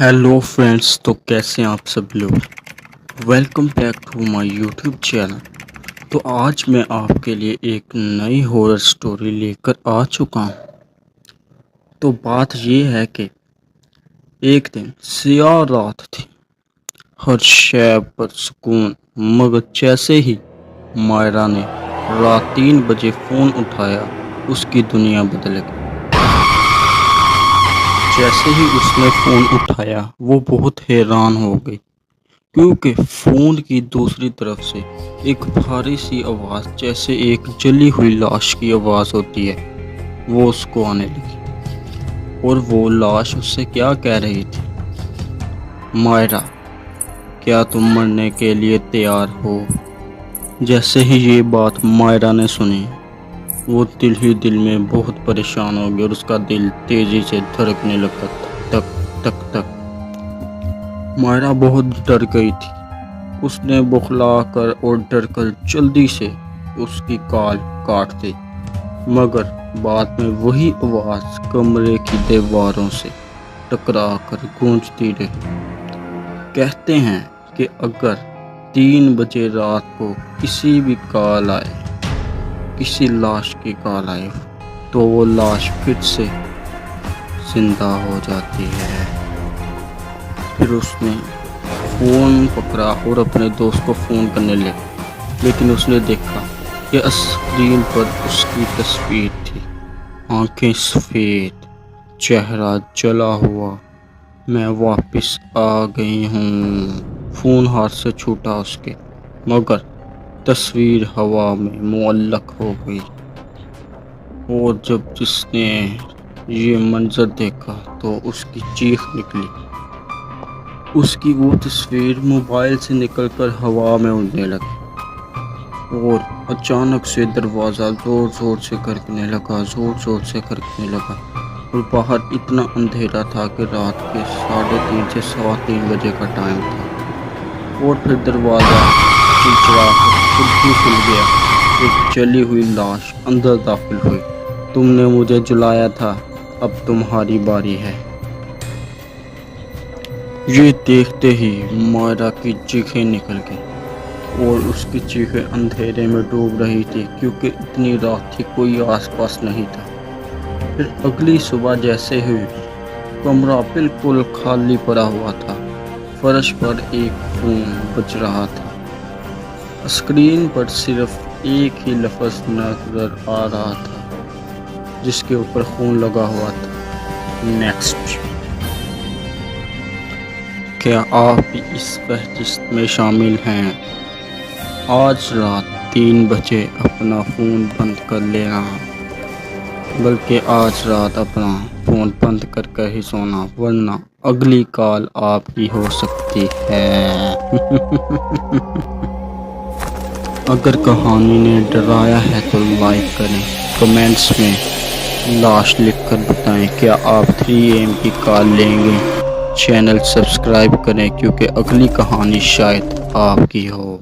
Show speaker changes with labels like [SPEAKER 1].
[SPEAKER 1] Hello friends, तो कैसे हैं आप सब लोग। Welcome back to my YouTube channel. तो आज मैं आपके लिए एक नई हॉरर स्टोरी लेकर आ चुका हूँ। तो बात ये है कि एक दिन स्याह रात थी, हर शय पर सुकून, मगर जैसे ही मायरा ने रात 3 बजे फ़ोन उठाया उसकी दुनिया बदल गई। जैसे ही उसने फ़ोन उठाया वो बहुत हैरान हो गई, क्योंकि फ़ोन की दूसरी तरफ से एक भारी सी आवाज़, जैसे एक जली हुई लाश की आवाज़ होती है, वो उसको आने लगी। और वो लाश उससे क्या कह रही थी, मायरा क्या तुम मरने के लिए तैयार हो। जैसे ही ये बात मायरा ने सुनी, वो दिल ही दिल में बहुत परेशान हो गया और उसका दिल तेज़ी से धड़कने लगा, तक तक तक। मायरा बहुत डर गई थी। उसने बौखला कर और डर कर जल्दी से उसकी कॉल काट दी, मगर बाद में वही आवाज़ कमरे की दीवारों से टकरा कर गूंजती रही। कहते हैं कि अगर 3 बजे रात को किसी भी कॉल आए, किसी लाश की कॉल आए, तो वो लाश फिर से जिंदा हो जाती है। फिर उसने फ़ोन पकड़ा और अपने दोस्त को फ़ोन करने लगा, लेकिन उसने देखा कि स्क्रीन पर उसकी तस्वीर थी, आंखें सफ़ेद, चेहरा जला हुआ। मैं वापस आ गई हूँ। फ़ोन हाथ से छूटा उसके, मगर तस्वीर हवा में मुअल्लक हो गई। और जब जिसने ये मंजर देखा तो उसकी चीख निकली। उसकी वो तस्वीर मोबाइल से निकलकर हवा में उड़ने लगी और अचानक से दरवाज़ा ज़ोर ज़ोर से खड़कने लगा, ज़ोर ज़ोर से खड़कने लगा। और बाहर इतना अंधेरा था कि रात के 3:30 से 3:15 बजे का टाइम था। और फिर दरवाज़ा चिड़चिड़ाकर खुद ही खुल गया। एक जली हुई लाश अंदर दाखिल हुई। तुमने मुझे जलाया था, अब तुम्हारी बारी है। ये देखते ही मायरा की चीखें निकल गई और उसकी चीखें अंधेरे में डूब रही थी, क्योंकि इतनी रात थी, कोई आसपास नहीं था। फिर अगली सुबह जैसे हुई, कमरा बिल्कुल खाली पड़ा हुआ था। फर्श पर एक फ़ोन बज रहा था। स्क्रीन पर सिर्फ एक ही लफ्ज़ नज़र आ रहा था, जिसके ऊपर फ़ोन लगा हुआ था, नेक्स्ट। क्या आप भी इस फहरिस्त में शामिल हैं? आज रात 3 बजे अपना फ़ोन बंद कर लेना, बल्कि आज रात अपना फ़ोन बंद करके ही सोना, वरना अगली कॉल आपकी हो सकती है। अगर कहानी ने डराया है तो लाइक करें, कमेंट्स में लाश लिखकर बताएं क्या आप 3 AM की कॉल लेंगे। चैनल सब्सक्राइब करें, क्योंकि अगली कहानी शायद आपकी हो।